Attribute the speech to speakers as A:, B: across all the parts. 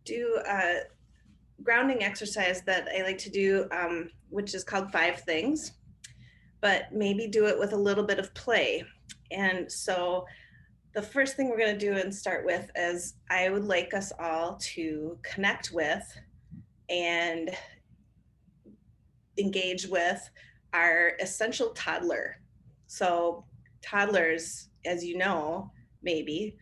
A: do a grounding exercise that I like to do, which is called 5 things, but maybe do it with a little bit of play. And so the first thing we're going to do and start with is I would like us all to connect with and engage with our essential toddler. So toddlers, as you know, maybe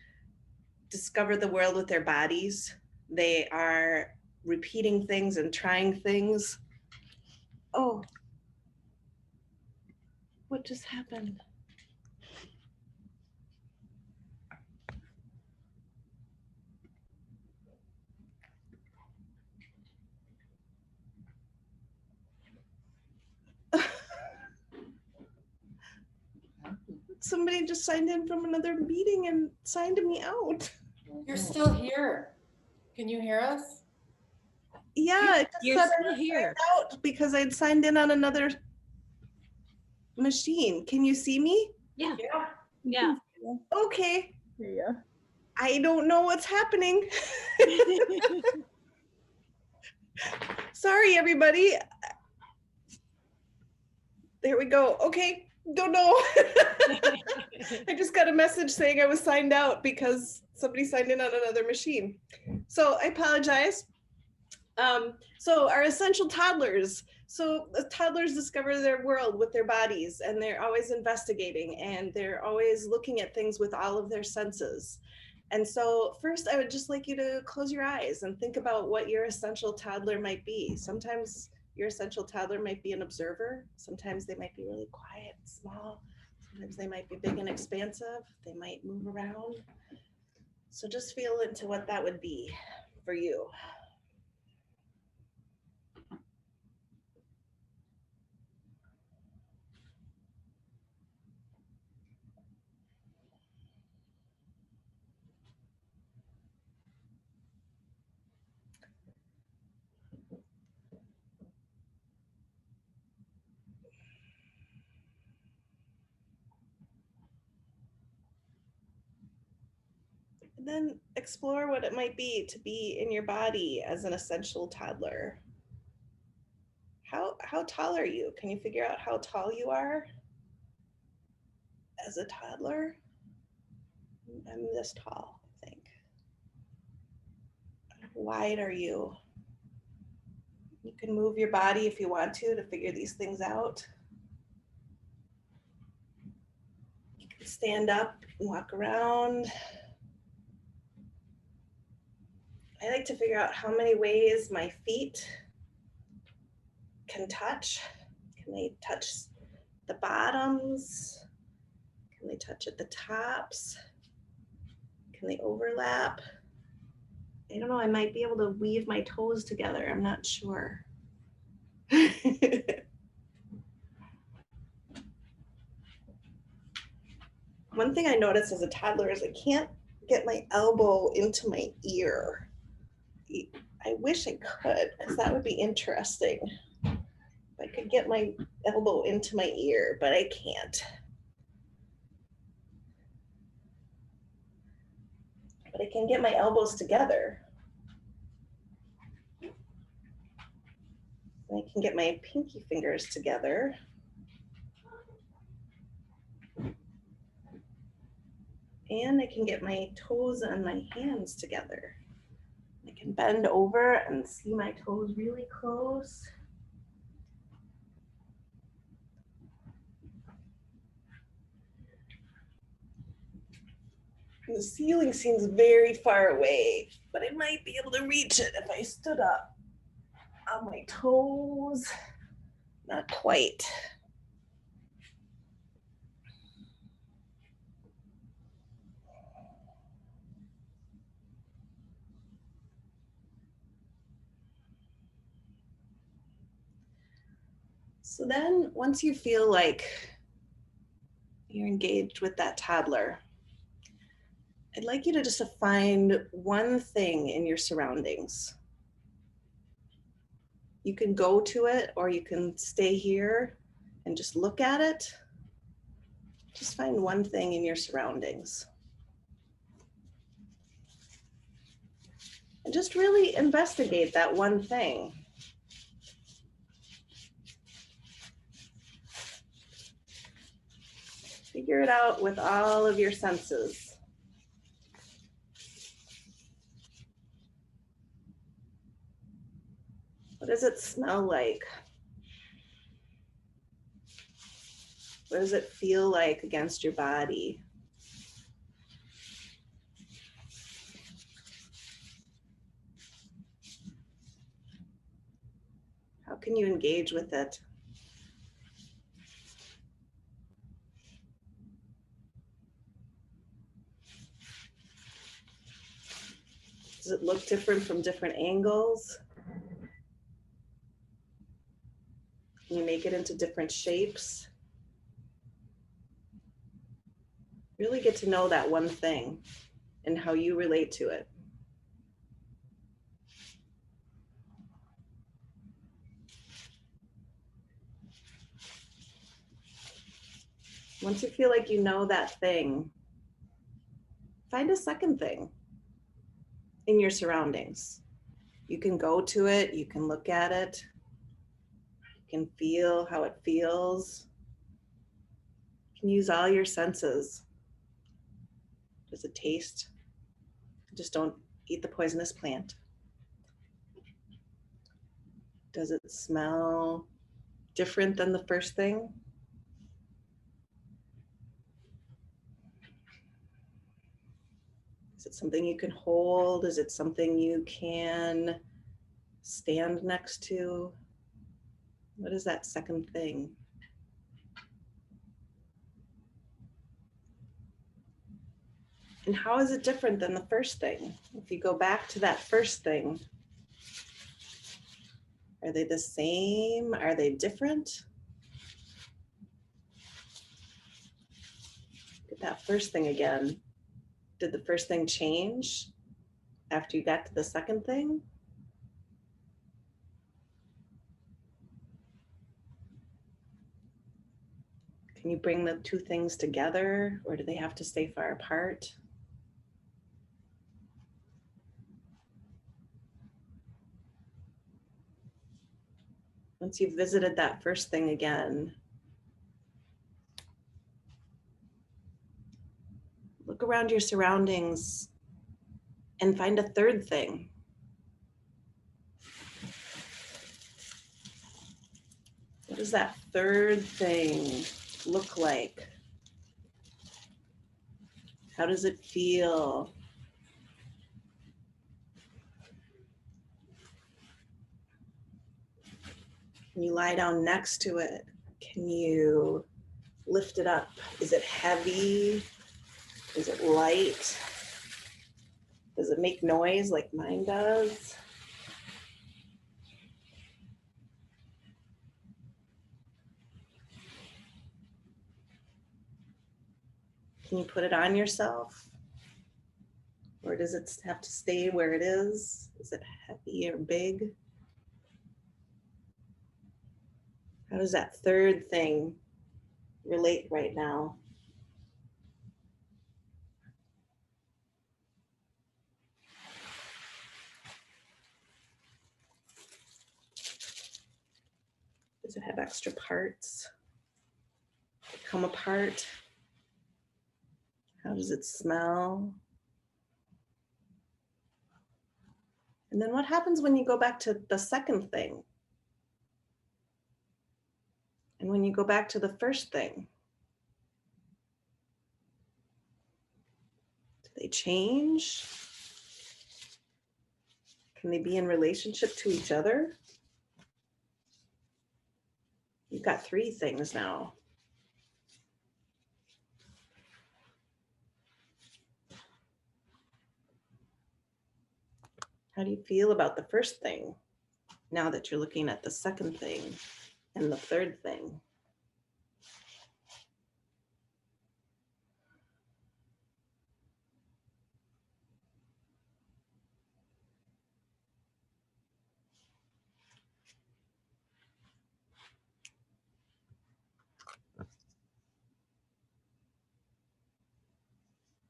A: discover the world with their bodies. They are repeating things and trying things. Oh, what just happened? Somebody just signed in from another meeting and signed me out.
B: You're still here. Can you hear us?
A: Yeah, it just
C: You're
A: said
C: still
A: I was
C: here.
A: signed out because I'd signed in on another machine. Can you see me?
C: Yeah.
B: Yeah.
C: Yeah.
A: Okay.
D: Yeah.
A: I don't know what's happening. Sorry, everybody. There we go. Okay. Don't know. I just got a message saying I was signed out because somebody signed in on another machine. So I apologize. So our essential toddlers. So the toddlers discover their world with their bodies, and they're always investigating, and they're always looking at things with all of their senses. And so first I would just like you to close your eyes and think about what your essential toddler might be. Sometimes your essential toddler might be an observer. Sometimes they might be really quiet, small. Sometimes they might be big and expansive. They might move around. So just feel into what that would be for you. And then explore what it might be to be in your body as an essential toddler. How tall are you? Can you figure out how tall you are as a toddler? I'm this tall, I think. How wide are you? You can move your body if you want to figure these things out. You can stand up and walk around. I like to figure out how many ways my feet can touch. Can they touch the bottoms? Can they touch at the tops? Can they overlap? I don't know, I might be able to weave my toes together. I'm not sure. One thing I noticed as a toddler is I can't get my elbow into my ear. I wish I could, because that would be interesting. If I could get my elbow into my ear, but I can't. But I can get my elbows together. And I can get my pinky fingers together. And I can get my toes and my hands together. I can bend over and see my toes really close. The ceiling seems very far away, but I might be able to reach it if I stood up on my toes. Not quite. So then once you feel like you're engaged with that toddler, I'd like you to just find one thing in your surroundings. You can go to it or you can stay here and just look at it. Just find one thing in your surroundings. And just really investigate that one thing. Figure it out with all of your senses. What does it smell like? What does it feel like against your body? How can you engage with it? Does it look different from different angles? Can you make it into different shapes? Really get to know that one thing and how you relate to it. Once you feel like you know that thing, find a second thing in your surroundings. You can go to it, you can look at it, you can feel how it feels. You can use all your senses. Does it taste? Just don't eat the poisonous plant. Does it smell different than the first thing? Is it something you can hold? Is it something you can stand next to? What is that second thing? And how is it different than the first thing? If you go back to that first thing, are they the same? Are they different? Look at that first thing again. Did the first thing change after you got to the second thing? Can you bring the two things together, or do they have to stay far apart? Once you've visited that first thing again, look around your surroundings and find a third thing. What does that third thing look like? How does it feel? Can you lie down next to it? Can you lift it up? Is it heavy? Is it light? Does it make noise like mine does? Can you put it on yourself? Or does it have to stay where it is? Is it heavy or big? How does that third thing relate right now? Does it have extra parts that come apart? How does it smell? And then what happens when you go back to the second thing? And when you go back to the first thing? Do they change? Can they be in relationship to each other? You've got three things now. How do you feel about the first thing now that you're looking at the second thing and the third thing?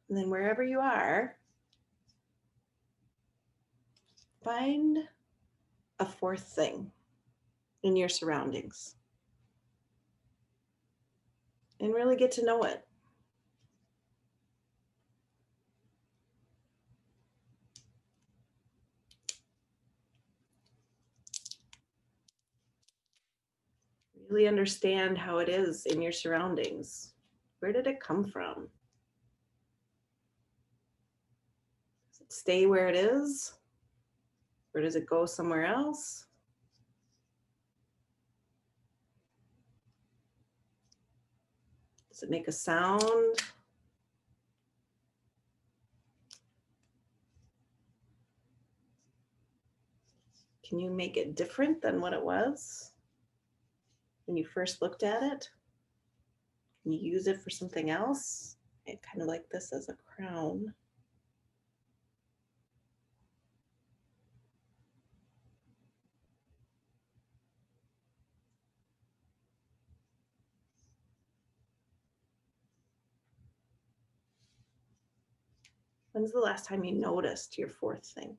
A: And then wherever you are, Find a fourth thing in your surroundings and really get to know it. Really understand how it is in your surroundings. Where did it come from? Does it stay where it is? Or does it go somewhere else? Does it make a sound? Can you make it different than what it was when you first looked at it? Can you use it for something else? I kind of like this as a crown. When's the last time you noticed your fourth thing?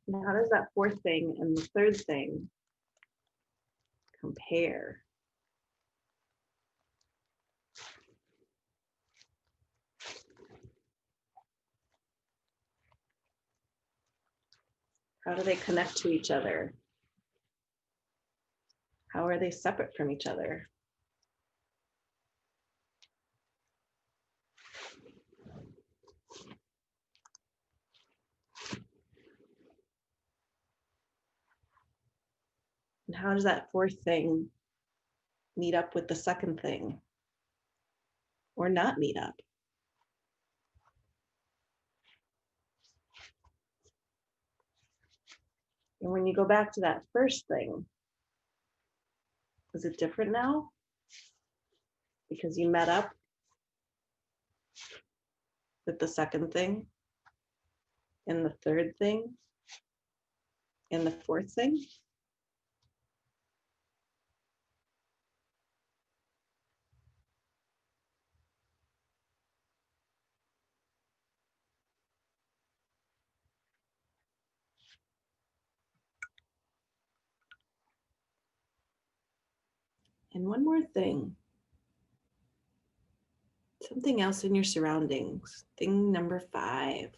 A: And how does that fourth thing and the third thing compare? How do they connect to each other? How are they separate from each other? And how does that fourth thing meet up with the second thing or not meet up? And when you go back to that first thing, is it different now? Because you met up with the second thing and the third thing and the fourth thing? And one more thing, something else in your surroundings. Thing number 5.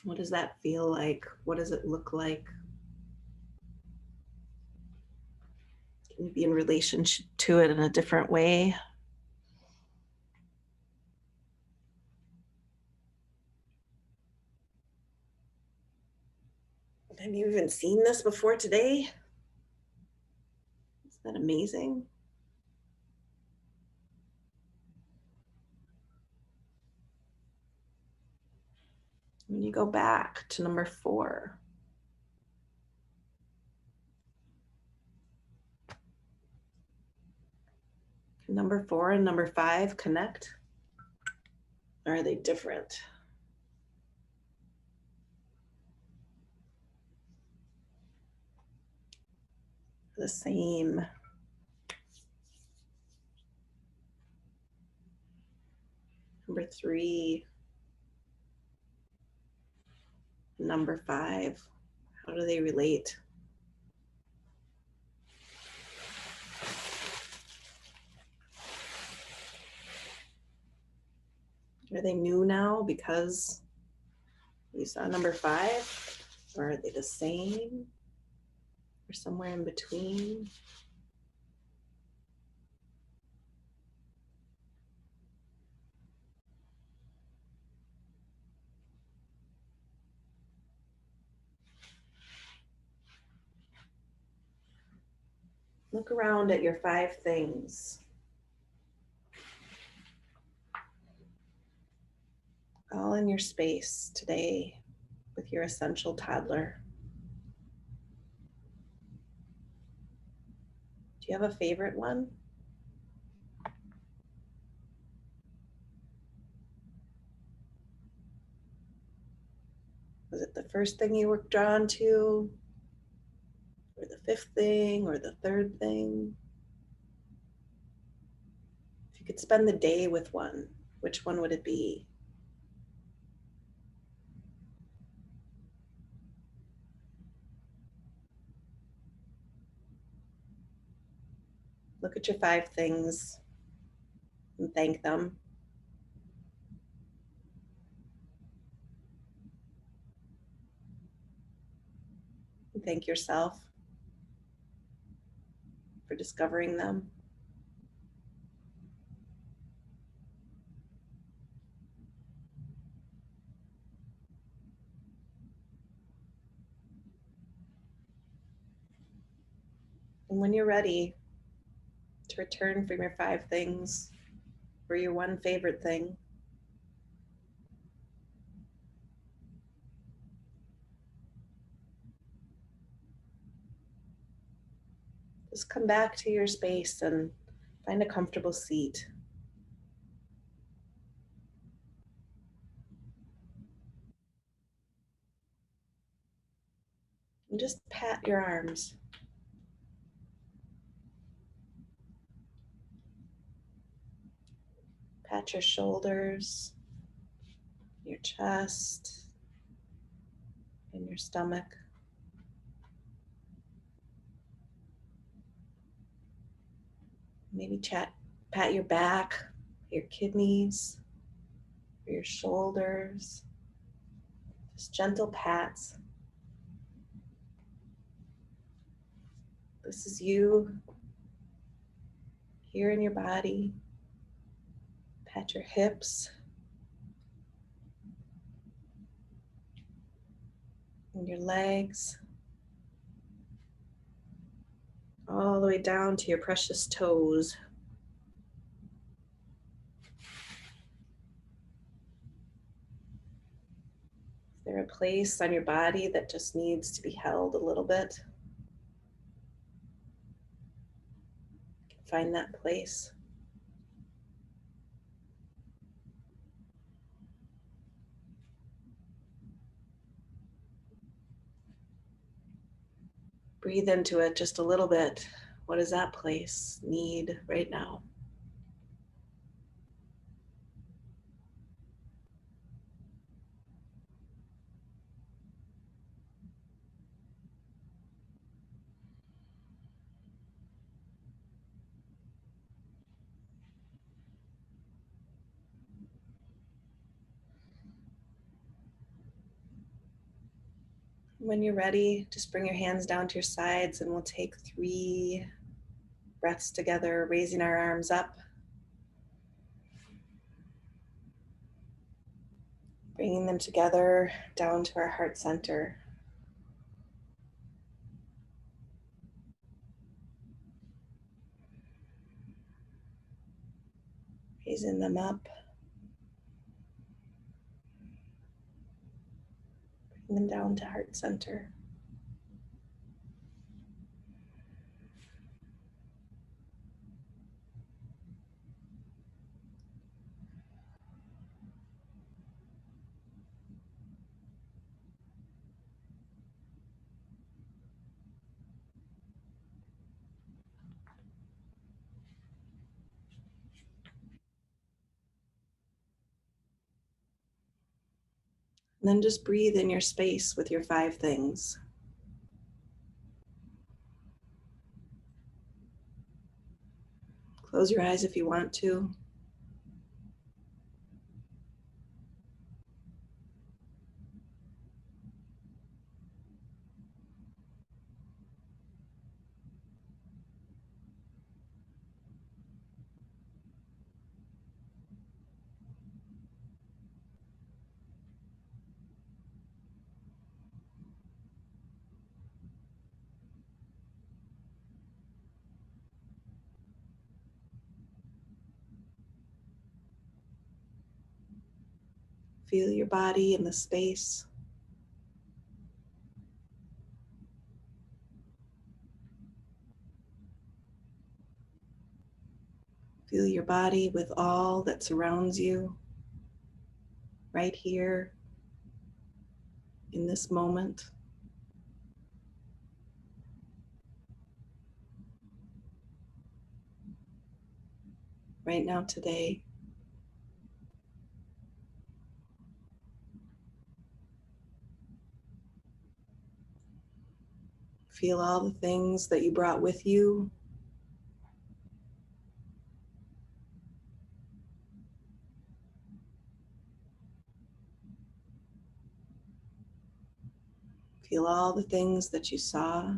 A: What does that feel like? What does it look like? Can you be in relationship to it in a different way? Have you even seen this before today? Isn't that amazing? When you go back to number 4, can number 4 and number 5 connect? Or are they different? The same. Number 3, number 5, how do they relate? Are they new now because you saw number 5? Or are they the same? Or somewhere in between? Look around at your 5 things. all in your space today with your essential toddler. Do you have a favorite one? Was it the first thing you were drawn to, or the fifth thing, or the third thing? If you could spend the day with one, which one would it be? Look at your 5 things and thank them. And thank yourself for discovering them. And when you're ready to return from your 5 things or your one favorite thing, just come back to your space and find a comfortable seat. And just pat your arms. Pat your shoulders, your chest, and your stomach. Maybe pat your back, your kidneys, your shoulders. Just gentle pats. This is you here in your body. Pat your hips and your legs, all the way down to your precious toes. Is there a place on your body that just needs to be held a little bit? Find that place. Breathe into it just a little bit. What does that place need right now? When you're ready, just bring your hands down to your sides and we'll take 3 breaths together, raising our arms up, bringing them together down to our heart center. Raising them up, bringing them down to heart center. And then just breathe in your space with your 5 things. Close your eyes if you want to. Feel your body in the space. Feel your body with all that surrounds you right here in this moment. Right now, today. Feel all the things that you brought with you. Feel all the things that you saw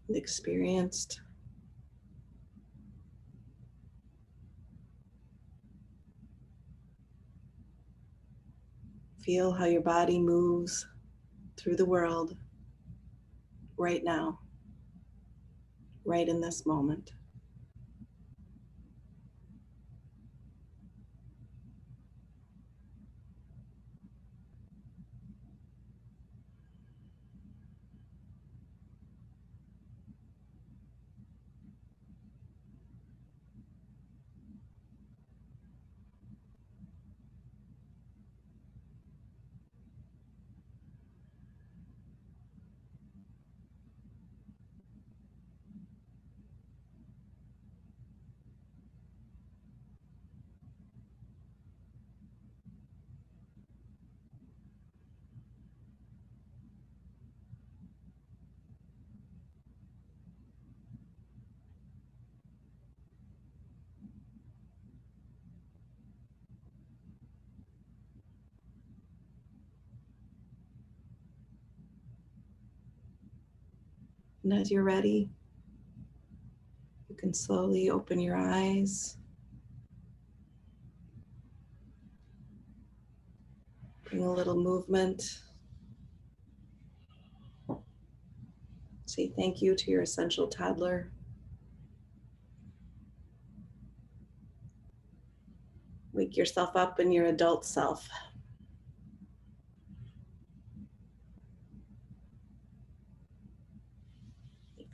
A: and experienced. Feel how your body moves through the world right now, right in this moment. And as you're ready, you can slowly open your eyes. Bring a little movement. Say thank you to your essential toddler. Wake yourself up in your adult self.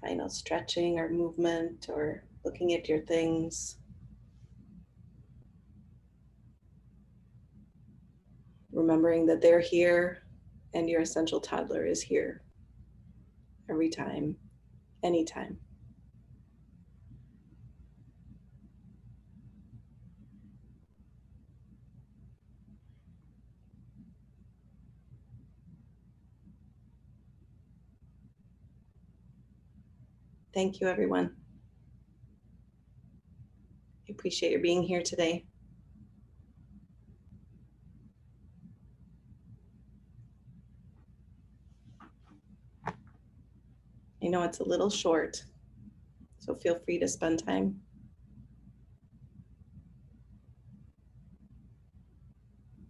A: Final stretching or movement or looking at your things. Remembering that they're here and your essential toddler is here every time, anytime. Thank you, everyone. I appreciate your being here today. I know it's a little short, so feel free to spend time